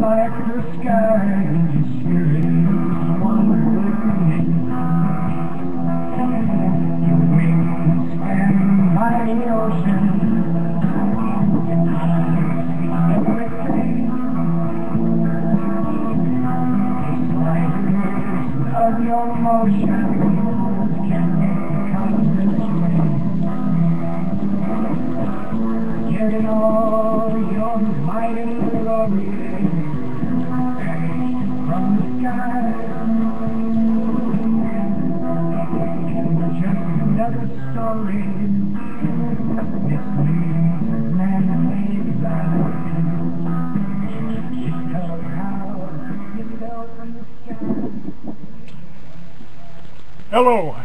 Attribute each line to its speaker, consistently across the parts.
Speaker 1: Like the sky, and spirit is wonderfully. Your wings stand by the ocean. Everything, the slightest of your motion can come this way. Getting all your might and glory from the sky. Just another story. This means man-made life. Just tell how you fell from the sky.
Speaker 2: Hello.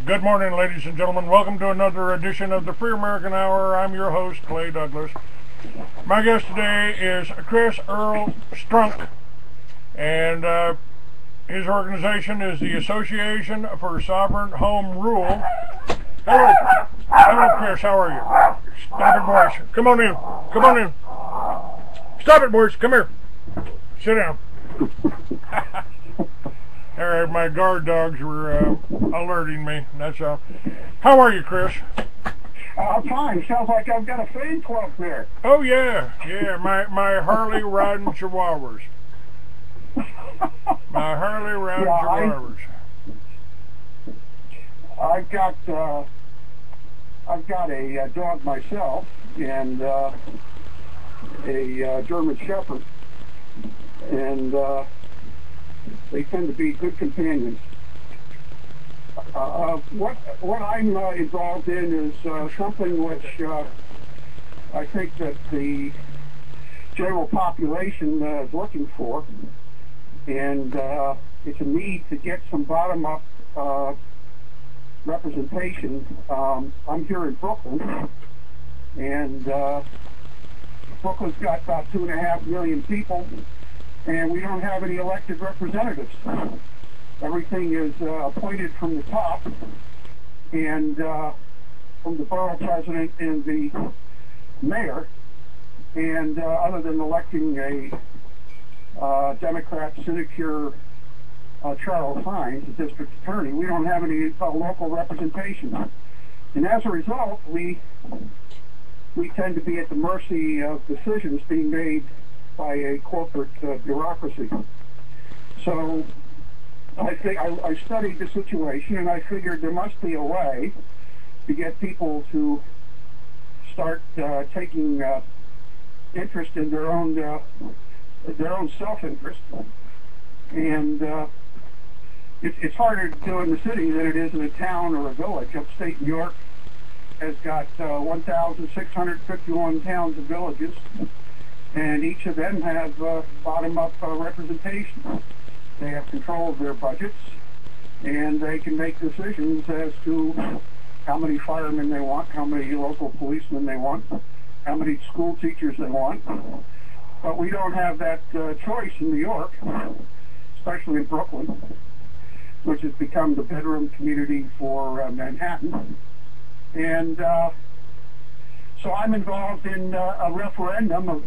Speaker 2: Good morning, ladies and gentlemen. Welcome to another edition of the Free American Hour. I'm your host, Clay Douglas. My guest today is Chris Earl Strunk, and his organization is the Association for Sovereign Home Rule. Hello. Hello, Chris. How are you? Stop it, boys. Come on in. Come on in. Stop it, boys. Come here. Sit down. All right, my guard dogs were alerting me. That's all. How are you, Chris?
Speaker 3: Fine. Sounds like I've got a fan club there.
Speaker 2: Oh yeah, my Harley riding Chihuahuas. My Harley riding Chihuahuas.
Speaker 3: I've got a dog myself and a German Shepherd, and they tend to be good companions. What I'm involved in is something which I think that the general population is looking for, and it's a need to get some bottom-up representation. I'm here in Brooklyn, and Brooklyn's got about 2.5 million people, and we don't have any elected representatives. Everything is appointed from the top, and from the borough president and the mayor, and other than electing a Democrat sinecure, Charles Hines, the district attorney, we don't have any local representation. And as a result, we tend to be at the mercy of decisions being made by a corporate bureaucracy. So I studied the situation, and I figured there must be a way to get people to start taking interest in their own self-interest. And it's harder to do in the city than it is in a town or a village. Upstate New York has got 1,651 towns and villages, and each of them have bottom-up representation. They have control of their budgets, and they can make decisions as to how many firemen they want, how many local policemen they want, how many school teachers they want. But we don't have that choice in New York, especially in Brooklyn, which has become the bedroom community for Manhattan. And so I'm involved in a referendum of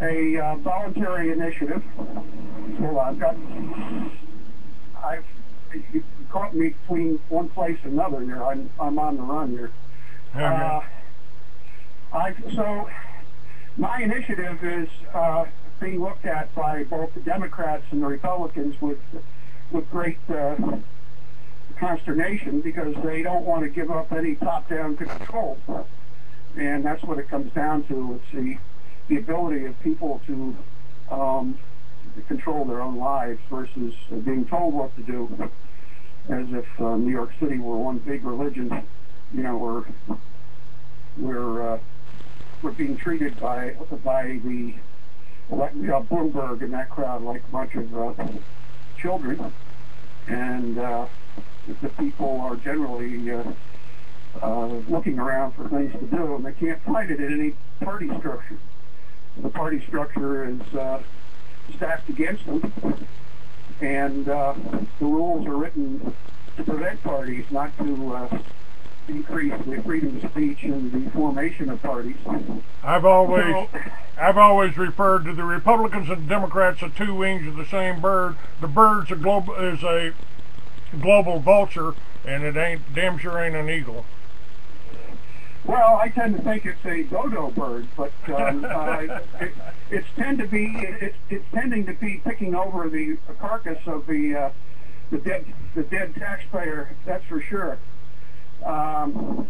Speaker 3: a voluntary initiative. So you caught me between one place and another here. I'm on the run here.
Speaker 2: Okay.
Speaker 3: So my initiative is being looked at by both the Democrats and the Republicans with great consternation, because they don't want to give up any top-down control. And that's what it comes down to. It's the ability of people to control their own lives versus being told what to do, as if New York City were one big religion. You know, we're being treated by the Bloomberg and that crowd like a bunch of children, and the people are generally looking around for things to do, and they can't find it in any party structure. The party structure is stacked against them, and the rules are written to prevent parties, not to increase the freedom of speech and the formation of parties.
Speaker 2: I've always referred to the Republicans and Democrats as two wings of the same bird. The bird's is a global vulture, and it damn sure ain't an eagle.
Speaker 3: Well, I tend to think it's a dodo bird, but it's tending to be picking over the carcass of the dead taxpayer. That's for sure. I'm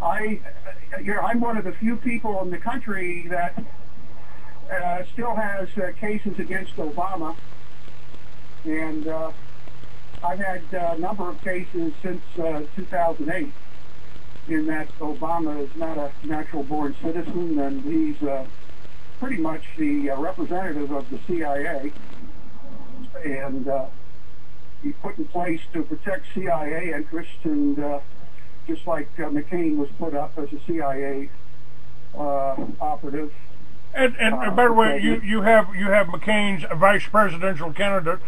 Speaker 3: one of the few people in the country that still has cases against Obama, and I've had a number of cases since 2008. In that Obama is not a natural-born citizen, and he's pretty much the representative of the CIA, and he's put in place to protect CIA interests, and just like McCain was put up as a CIA operative.
Speaker 2: And by the way, you have McCain's vice presidential candidate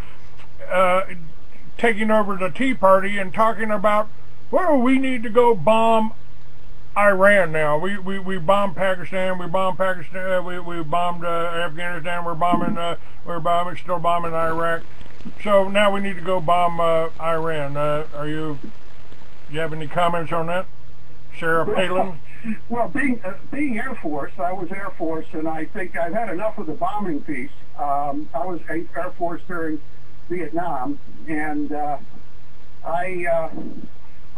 Speaker 2: taking over the Tea Party and talking about, well, we need to go bomb Iran now. We bombed Pakistan. We bombed Afghanistan. Still bombing Iraq. So now we need to go bomb Iran. Do you have any comments on that, Sarah Palin?
Speaker 3: Well, being Air Force, I was Air Force, and I think I've had enough of the bombing piece. I was Air Force during Vietnam, and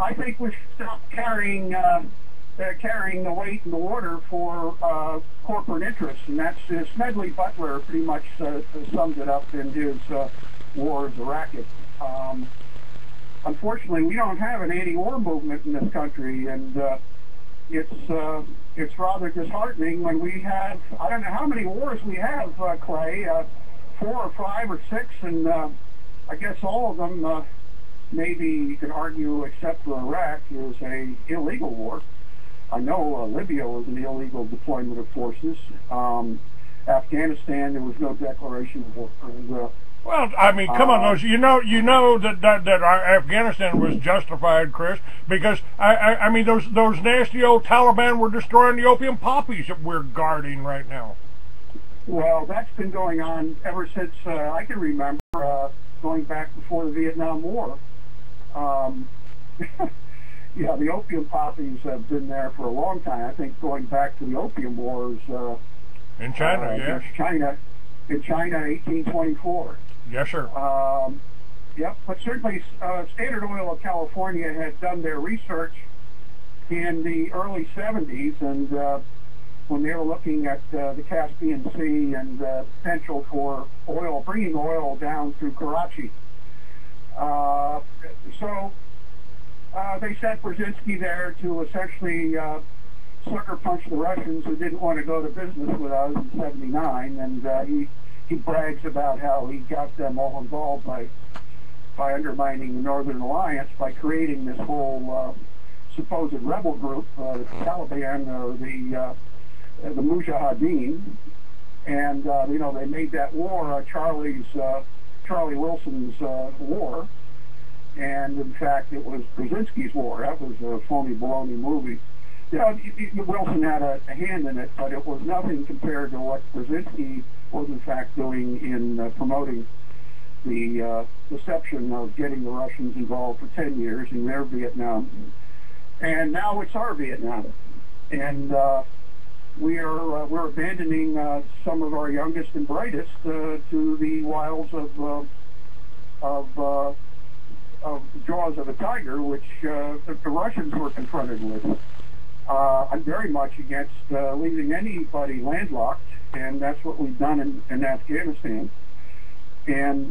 Speaker 3: I think we should stop carrying the weight and the water for corporate interests, and that's Smedley Butler pretty much sums it up in his War is a Racket. Unfortunately, we don't have an anti-war movement in this country, and it's rather disheartening when we have, I don't know how many wars we have, Clay, 4 or 5 or 6, and I guess all of them. Maybe you can argue, except for Iraq, is a illegal war. I know Libya was an illegal deployment of forces. Afghanistan, there was no declaration of war.
Speaker 2: Well, I mean, come on, those. You know that Afghanistan was justified, Chris, because I mean those nasty old Taliban were destroying the opium poppies that we're guarding right now.
Speaker 3: Well, that's been going on ever since I can remember, going back before the Vietnam War. Yeah, the opium poppies have been there for a long time. I think going back to the Opium Wars
Speaker 2: in China, yes.
Speaker 3: In China, 1824.
Speaker 2: Yes, sir.
Speaker 3: Yep, but certainly Standard Oil of California had done their research in the early 70s, and when they were looking at the Caspian Sea and the potential for oil, bringing oil down through Karachi. So they sent Brzezinski there to essentially sucker punch the Russians who didn't want to go to business with us in '79, and he brags about how he got them all involved by undermining the Northern Alliance by creating this whole supposed rebel group, the Taliban or the Mujahideen, and they made that war Charlie Wilson's war, and in fact it was Brzezinski's war. That was a phony baloney movie. Wilson had a hand in it, but it was nothing compared to what Brzezinski was in fact doing in promoting the deception of getting the Russians involved for 10 years in their Vietnam. And now it's our Vietnam. And we're abandoning some of our youngest and brightest to the wiles of the jaws of a tiger, which the Russians were confronted with. I'm very much against leaving anybody landlocked, and that's what we've done in Afghanistan. And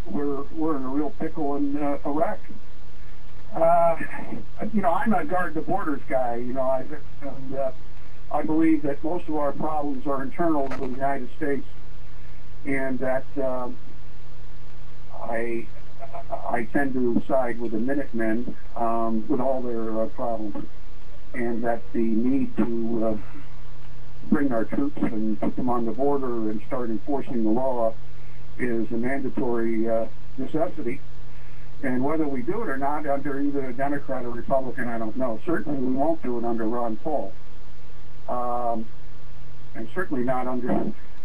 Speaker 3: we're in a real pickle in Iraq. I'm a guard the borders guy. I believe that most of our problems are internal to the United States, and that I tend to side with the Minutemen with all their problems, and that the need to bring our troops and put them on the border and start enforcing the law is a mandatory necessity. And whether we do it or not under either a Democrat or Republican, I don't know. Certainly we won't do it under Ron Paul. And certainly not under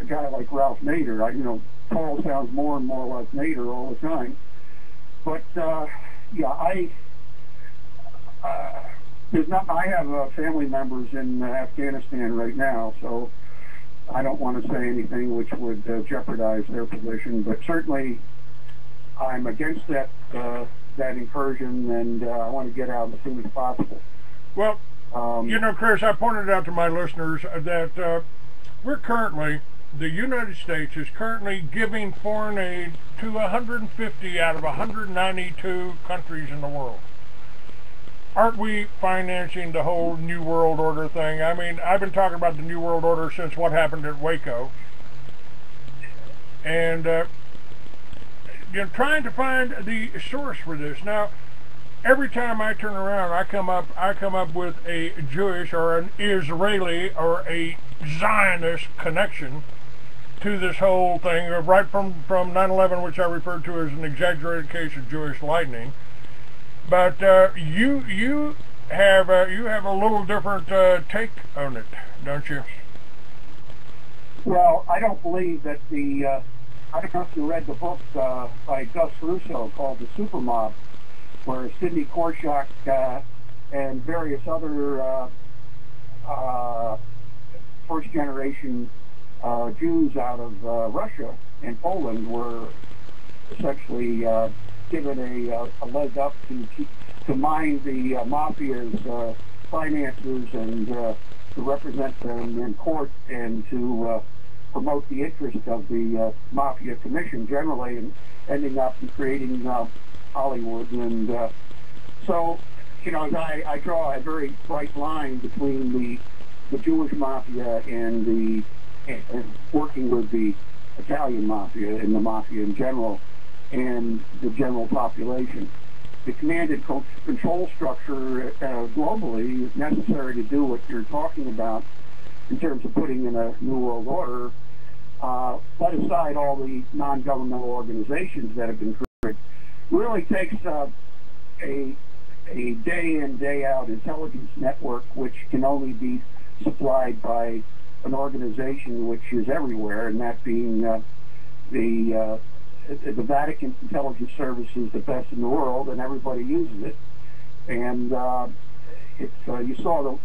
Speaker 3: a guy like Ralph Nader. Paul sounds more and more like Nader all the time. But, yeah, I have family members in Afghanistan right now, so I don't want to say anything which would jeopardize their position. But certainly I'm against that incursion, and I want to get out as soon as possible.
Speaker 2: Well, Chris, I pointed out to my listeners that the United States is currently giving foreign aid to 150 out of 192 countries in the world. Aren't we financing the whole New World Order thing? I mean, I've been talking about the New World Order since what happened at Waco. And trying to find the source for this. Now, every time I turn around, I come up with a Jewish or an Israeli or a Zionist connection to this whole thing, right from 9/11, which I referred to as an exaggerated case of Jewish lightning. But you have a little different take on it, don't you?
Speaker 3: Well, I don't believe that I don't know if you read the book by Gus Russo called The Super Mob, where Sidney Korshak and various other first-generation Jews out of Russia and Poland were essentially given a leg up to mine the mafia's finances and to represent them in court and to promote the interest of the mafia commission generally, and ending up creating Hollywood. And so, I draw a very bright line between the Jewish mafia and working with the Italian mafia and the mafia in general and the general population. The command and control structure globally is necessary to do what you're talking about in terms of putting in a new world order. Let aside all the non-governmental organizations that have been created. Really takes a day in, day out intelligence network which can only be supplied by an organization which is everywhere, and that being the Vatican Intelligence Service is the best in the world, and everybody uses it. And you saw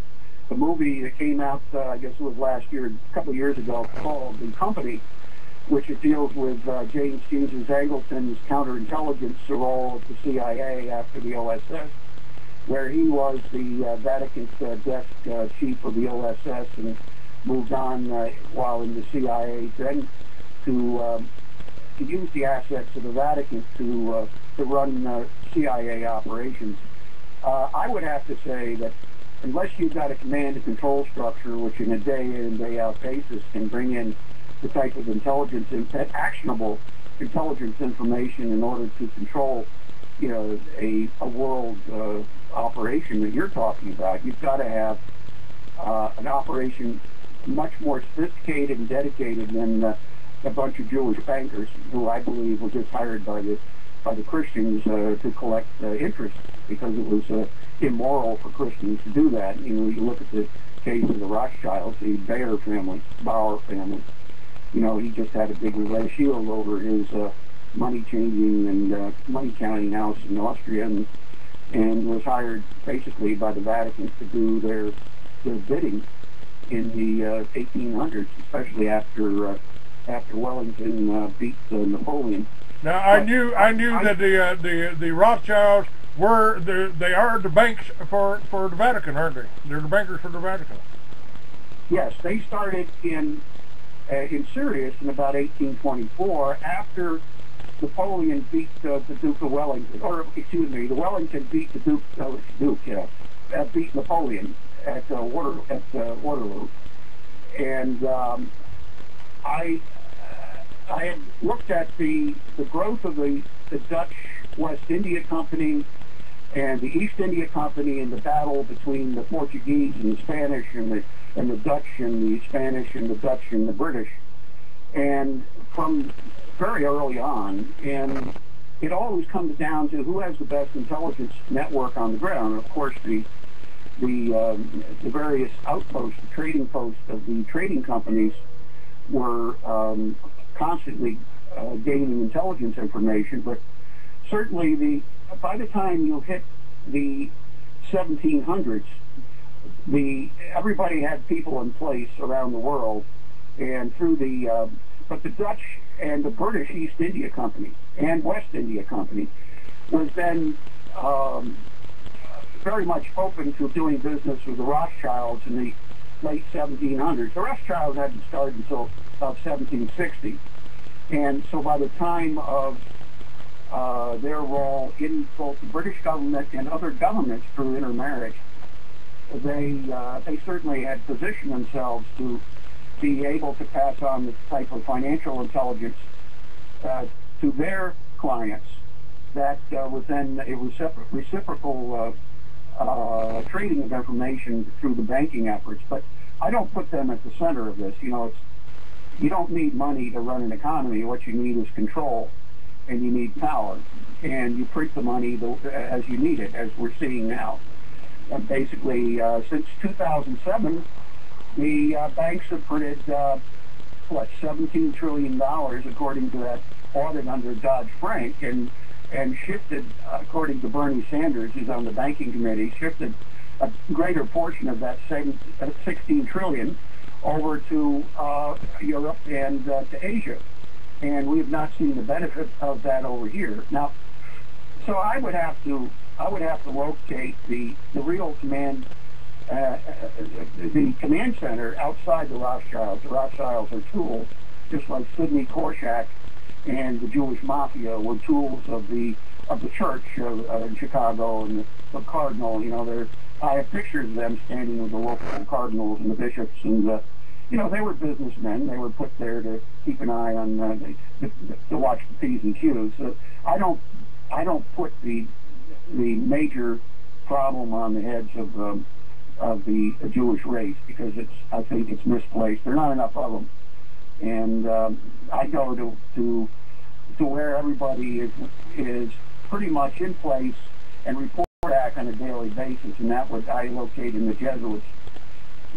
Speaker 3: the movie that came out, I guess it was last year, a couple of years ago, called The Company, which it deals with James Caesar Angleton's counterintelligence role at the CIA after the OSS, where he was the Vatican's desk chief of the OSS and moved on while in the CIA then to use the assets of the Vatican to run CIA operations. I would have to say that unless you've got a command and control structure which in a day in, day out basis can bring in the type of intelligence, actionable intelligence information in order to control, a world operation that you're talking about, you've got to have an operation much more sophisticated and dedicated than a bunch of Jewish bankers who I believe were just hired by the Christians to collect interest because it was immoral for Christians to do that. You look at the case of the Rothschilds, the Bauer family. He just had a big red shield over his money changing and money counting house in Austria, and was hired basically by the Vatican to do their bidding in the 1800s, especially after Wellington beat Napoleon.
Speaker 2: Now I knew that the Rothschilds are the banks for the Vatican, aren't they? They're the bankers for the Vatican.
Speaker 3: Yes, they started in Sirius in about 1824 after Napoleon beat the Duke of Wellington, the Wellington beat the beat Napoleon at Waterloo, and I had looked at the growth of the Dutch West India Company and the East India Company and the battle between the Portuguese and the Spanish and the Dutch and the Spanish and the Dutch and the British, and from very early on, and it always comes down to who has the best intelligence network on the ground. And of course, the various outposts, the trading posts of the trading companies were constantly gaining intelligence information. But certainly, by the time you hit the 1700s, everybody had people in place around the world, and through but the Dutch and the British East India Company and West India Company was then very much open to doing business with the Rothschilds in the late 1700s. The Rothschilds hadn't started until about 1760, and so by the time of their role in both the British government and other governments through intermarriage, they certainly had positioned themselves to be able to pass on this type of financial intelligence to their clients. That was then a reciprocal trading of information through the banking efforts. But I don't put them at the center of this. You don't need money to run an economy. What you need is control, and you need power, and you print the money as you need it, as we're seeing now. Basically, since 2007, the banks have printed, $17 trillion, according to that audit under Dodd-Frank, and shifted, according to Bernie Sanders, who's on the banking committee, shifted a greater portion of that 16 trillion over to Europe and to Asia. And we have not seen the benefit of that over here. Now, so I would have to locate the real command, the command center outside the Rothschilds. The Rothschilds are tools, just like Sidney Korshak and the Jewish mafia were tools of the church in Chicago, and the cardinal. I have pictures of them standing with the local cardinals and the bishops, and they were businessmen. They were put there to keep an eye on to watch the P's and Q's. So I don't put the major problem on the heads of the Jewish race, because I think it's misplaced. There are not enough of them, and I go to where everybody is pretty much in place and report back on a daily basis, and that what I locate in the Jesuits.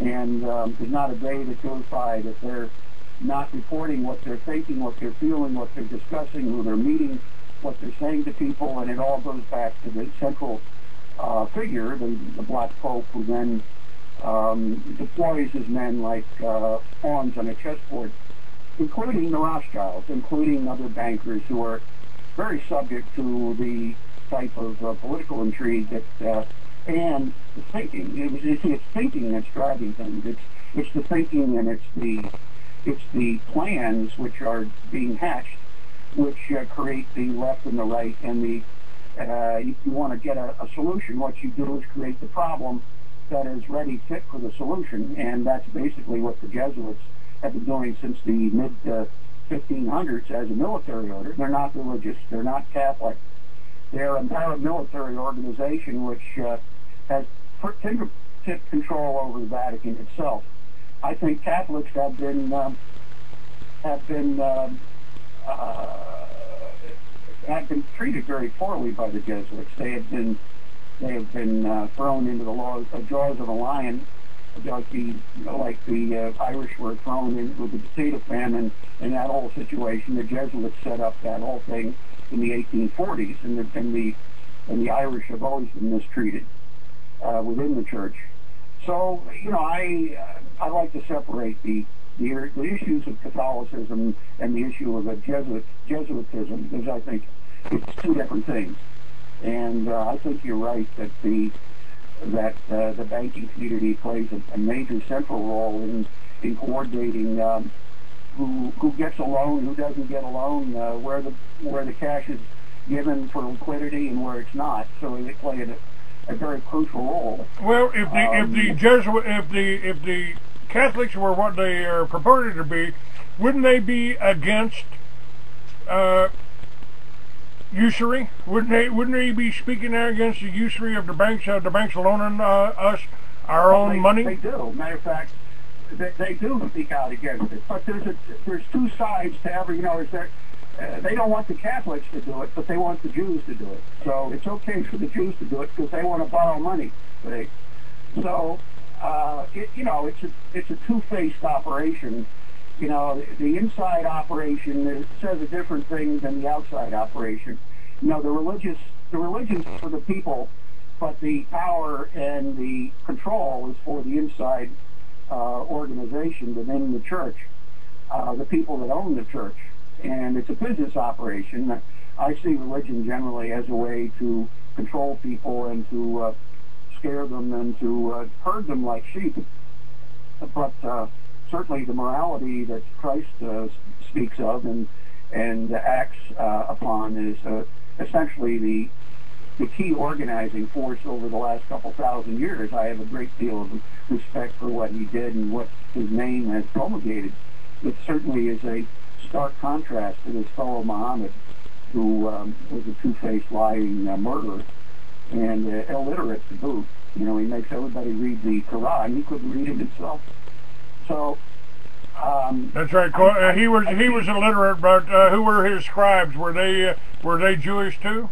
Speaker 3: And there's not a day that goes by that they're not reporting what they're thinking, what they're feeling, what they're discussing, who they're meeting, what they're saying to people, and it all goes back to the central figure, the Black Pope, who then deploys his men like pawns on a chessboard, including the Rothschilds, including other bankers who are very subject to the type of political intrigue that and the thinking. It's thinking that's driving things. It's the thinking, and it's the plans which are being hatched, which create the left and the right. And if you want to get a solution, what you do is create the problem that is ready, fit for the solution. And that's basically what the Jesuits have been doing since the mid 1500s as a military order. They're not religious. They're not Catholic. They're a paramilitary organization which has fingertip control over the Vatican itself. I think Catholics have been treated very poorly by the Jesuits. They have been thrown into the jaws of a lion, like the Irish were thrown in with the potato famine and that whole situation. The Jesuits set up that whole thing in the 1840s, and the Irish have always been mistreated within the church. So I like to separate the issues of Catholicism and the issue of Jesuitism, because I think it's two different things. And I think you're right that the banking community plays a major central role in coordinating who gets a loan, who doesn't get a loan, where the cash is given for liquidity and where it's not. So they play a very crucial role.
Speaker 2: Well, if the Catholics were what they are purported to be, wouldn't they be against usury? Wouldn't they be speaking there against the usury of the banks loaning us our own money?
Speaker 3: They do. Matter of fact, they do speak out against it. But there's two sides to every. they don't want the Catholics to do it, but they want the Jews to do it. So it's okay for the Jews to do it because they want to borrow money. Right? So it's a two-faced operation. You know, the inside operation says a different thing than the outside operation. You know, the religion's for the people, but the power and the control is for the inside organization within the church, the people that own the church. And it's a business operation. I see religion generally as a way to control people and to scare them and to herd them like sheep. But certainly the morality that Christ speaks of and acts upon is essentially the key organizing force over the last couple thousand years. I have a great deal of respect for what he did and what his name has promulgated. It certainly is a stark contrast to his fellow Muhammad, who was a two-faced, lying murderer and illiterate to boot. You know, he makes everybody read the Quran. He couldn't read it himself. So
Speaker 2: that's right. He was illiterate, but who were his scribes? Were they Jewish too?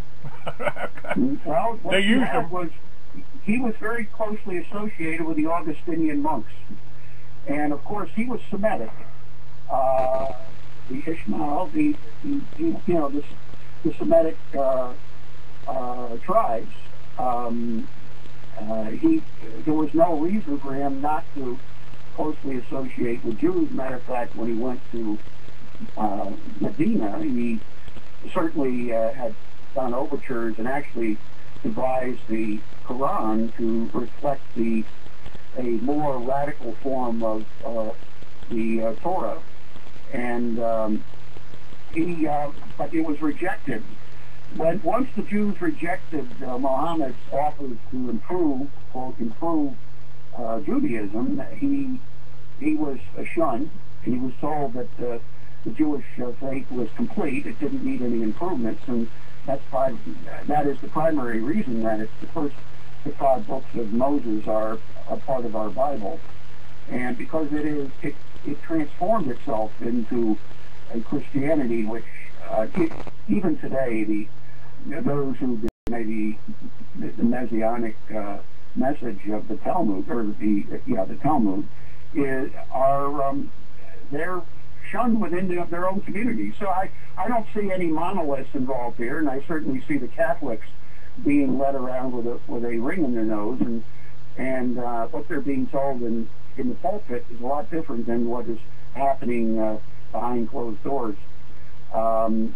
Speaker 3: Well, what
Speaker 2: they used him.
Speaker 3: He was very closely associated with the Augustinian monks, and of course he was Semitic. The Ishmael, the Semitic tribes. There was no reason for him not to closely associate with Jews. Matter of fact, when he went to Medina, he certainly had done overtures and actually devised the Quran to reflect a more radical form of the Torah. And but it was rejected. Once the Jews rejected Muhammad's offers to improve Judaism, he was shunned. He was told that the Jewish faith was complete; it didn't need any improvements, and that is the primary reason that it's the first 5 books of Moses are a part of our Bible, and because it transformed itself into a Christianity which even today those who deny the messianic message of the Talmud, or the Talmud, they're shunned within their own community. So I don't see any monoliths involved here, and I certainly see the Catholics being led around with a ring in their nose, and what they're being told in the pulpit is a lot different than what is happening behind closed doors. I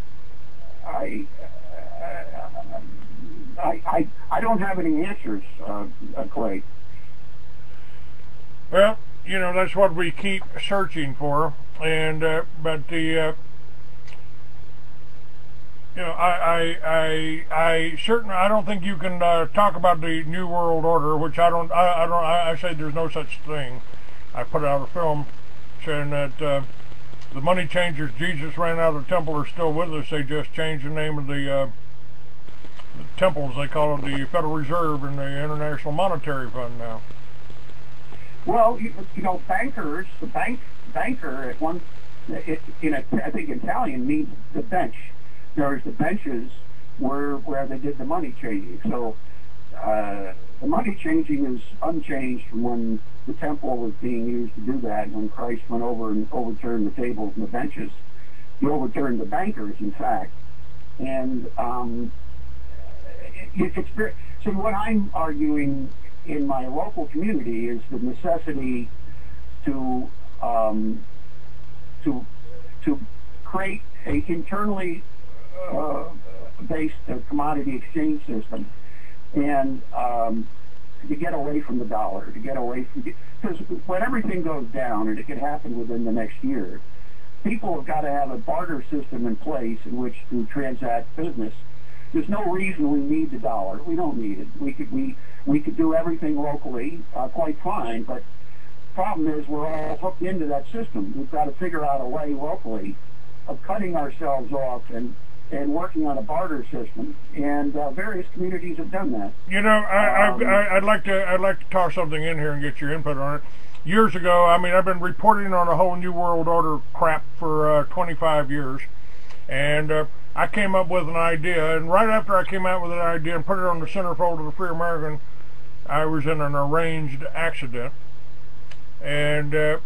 Speaker 3: don't have any answers, Clay.
Speaker 2: Well, you know, that's what we keep searching for, and but the you know, I certainly don't think you can talk about the New World Order, which I say there's no such thing. I put out a film saying that the money changers Jesus ran out of the temple are still with us. They just changed the name of the temples. They call it the Federal Reserve and the International Monetary Fund now.
Speaker 3: Well, you know, bankers, banker at one, I think Italian means the bench. There's the benches where they did the money changing. So the money changing is unchanged from when the temple was being used to do that. When Christ went over and overturned the tables and the benches, he overturned the bankers, in fact. And so what I'm arguing in my local community is the necessity to create a internally based commodity exchange system, and to get away from the dollar, because when everything goes down, and it can happen within the next year, people have got to have a barter system in place in which to transact business. There's no reason we need the dollar. We don't need it. We could do everything locally quite fine, but the problem is we're all hooked into that system. We've got to figure out a way locally of cutting ourselves off and working on a barter system, and various communities have done that. You know,
Speaker 2: I'd like to toss something in here and get your input on it. Years ago, I mean, I've been reporting on a whole New World Order crap for 25 years, And I came up with an idea, and right after I came out with an idea and put it on the centerfold of the Free American, I was in an arranged accident, and it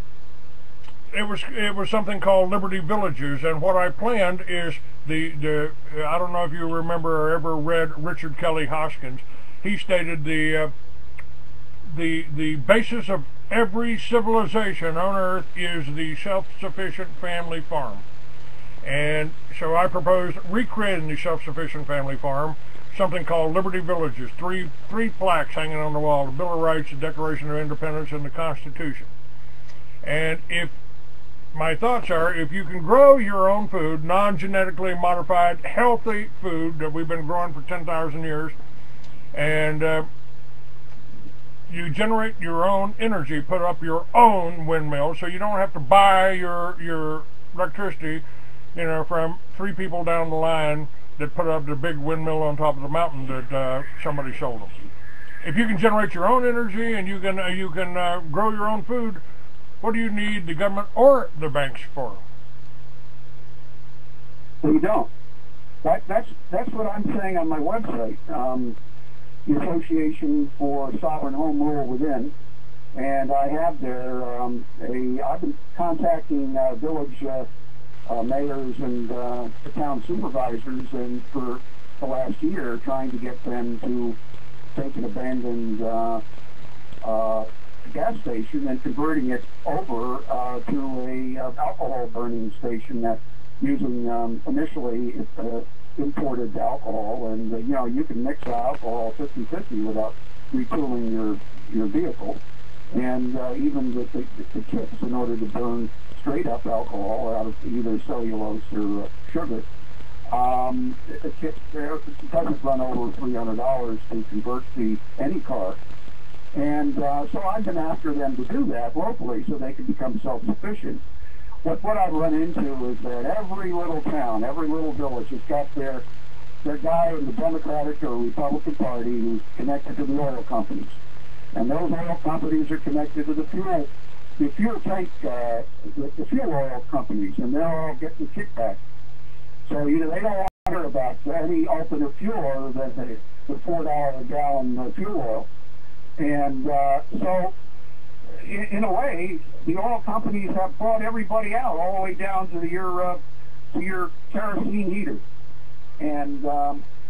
Speaker 2: was something called Liberty Villages. And what I planned is the I don't know if you remember or ever read Richard Kelly Hoskins. He stated the basis of every civilization on earth is the self-sufficient family farm. And so I proposed recreating the self-sufficient family farm, something called Liberty Villages, three plaques hanging on the wall: the Bill of Rights, the Declaration of Independence, and the Constitution. And if my thoughts are, if you can grow your own food, non-genetically modified, healthy food that we've been growing for 10,000 years, and you generate your own energy, put up your own windmill, so you don't have to buy your electricity, from 3 people down the line that put up the big windmill on top of the mountain that somebody sold them. If you can generate your own energy and you can grow your own food, what do you need the government or the banks for?
Speaker 3: Well, you don't. That's what I'm saying on my website. The Association for Sovereign Home Rule Within, and I have there I've been contacting village mayors and the town supervisors, and for the last year trying to get them to take an abandoned gas station and converting it over to a alcohol burning station that using initially imported alcohol, and you can mix alcohol 50-50 without retooling your vehicle, and even with the kits in order to burn straight up alcohol out of either cellulose or sugar. The kit there doesn't run over $300 to convert any car. And so I've been after them to do that locally so they can become self-sufficient. What I've run into is that every little town, every little village has got their guy in the Democratic or Republican Party who's connected to the oil companies. And those oil companies are connected to the fuel tank, the fuel oil companies, and they're all getting the kickback. So they don't want to hear about any alternate fuel other than the $4 a gallon fuel oil. And so, in a way, the oil companies have brought everybody out all the way down to your kerosene heater. And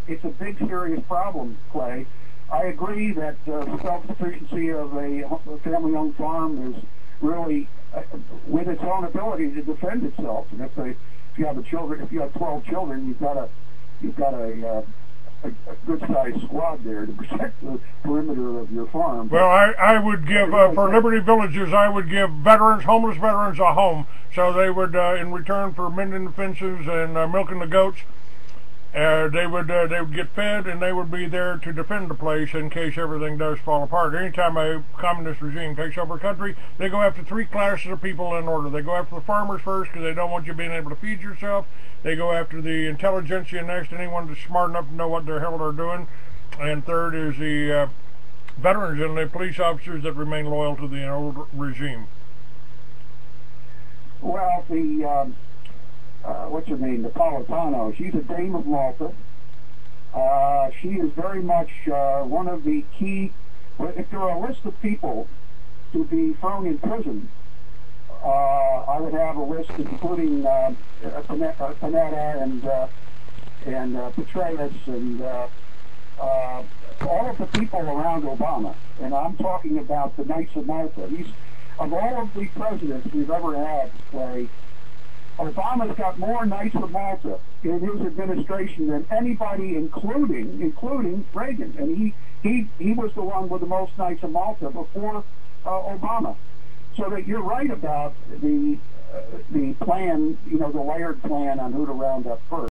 Speaker 3: it's a big, serious problem, Clay. I agree that self-sufficiency of a family-owned farm is really with its own ability to defend itself. And if you have 12 children, you've got a good-sized squad there to protect the perimeter of your farm.
Speaker 2: Well, I would give, for Liberty Villages, I would give homeless veterans a home. So they would, in return for mending the fences and milking the goats, they would get fed, and they would be there to defend the place in case everything does fall apart. Anytime a communist regime takes over a country, they go after 3 classes of people in order. They go after the farmers first because they don't want you being able to feed yourself. They go after the intelligentsia next, anyone that's smart enough to know what the hell they're doing. And third is the veterans and the police officers that remain loyal to the old regime.
Speaker 3: Well, what's her name, Napolitano, she's a Dame of Malta. She is very much one of the key, if there are a list of people to be thrown in prison, I would have a list including Panetta and Petraeus and all of the people around Obama. And I'm talking about the Knights of Malta. Of all of the presidents we've ever had, Clay, Obama's got more Knights of Malta in his administration than anybody, including Reagan. And he was the one with the most Knights of Malta before Obama. So that you're right about the plan, the layered plan on who to round up first.